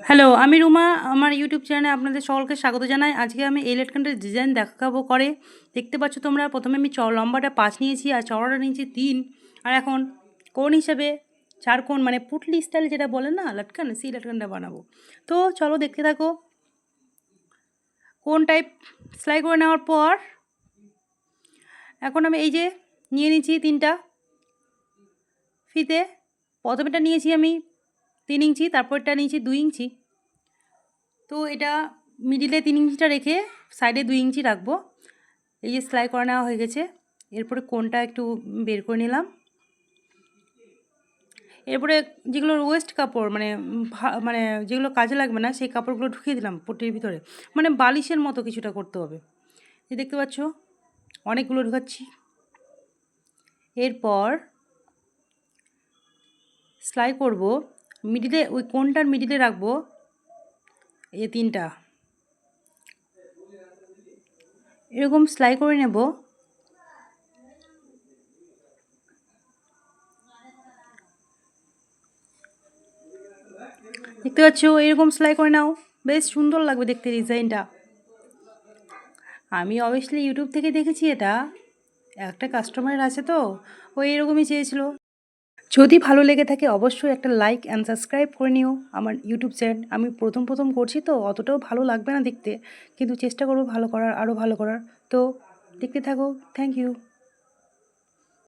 Hello, আমি রুমা। আমার YouTube চ্যানেলে আপনাদের সকলকে স্বাগত জানাই। আজকে আমি এই লটকনটার ডিজাইন দেখাবো করে। দেখতে পাচ্ছ তোমরা, প্রথমে আমি লম্বাটা ৫ নিয়েছি আর চওড়াটা নিয়েছি ৩। আর এখন কোণ হিসেবে ৪ কোণ, মানে পুটলি স্টাইল যেটা বলে না লটকন, সেই লটকনটা বানাবো। তো চলো দেখতে থাকো। কোণ টাইপ সেলাই করে নেওয়ার পর এখন আমি এই যে নিয়ে নিচ্ছি ৩টা ফিতে। প্রথমেটা নিয়েছি আমি ৩ ইঞ্চি, তারপরটা নিয়েছি ২ ইঞ্চি। তো এটা মিডিলে ৩ ইঞ্চিটা রেখে সাইডে ২ ইঞ্চি রাখবো। এই যে সেলাই করে নেওয়া হয়ে গেছে। এরপরে কোণটা একটু বের করে নিলাম। এরপরে যেগুলো ওয়েস্ট কাপড়, মানে যেগুলো কাজে লাগবে না, সেই কাপড়গুলো ঢুকিয়ে দিলাম পট্টির ভিতরে। মানে বালিশের মতো কিছুটা করতে হবে। এই দেখতে পাচ্ছ অনেকগুলো ঢুকাচ্ছি। এরপর সেলাই করব মিডিলে, ওই কোণটার মিডিলে রাখবো এই ৩টা। এরকম সেলাই করে নেব। দেখতে পাচ্ছ এরকম সেলাই করে নাও, বেশ সুন্দর লাগবে দেখতে ডিজাইনটা। আমি অবভিয়াসলি ইউটিউব থেকে দেখেছি এটা। একটা কাস্টমার আছে, তো ও এরকমই চেয়েছিল। যদি ভালো লেগে থাকে অবশ্যই একটা লাইক অ্যান্ড সাবস্ক্রাইব করে নিও আমার ইউটিউব চ্যানেল। আমি প্রথম করছি, তো অতটাও ভালো লাগবে না দেখতে, কিন্তু চেষ্টা করবো ভালো করার, আরও ভালো করার। তো দেখতে থাকো। Thank you.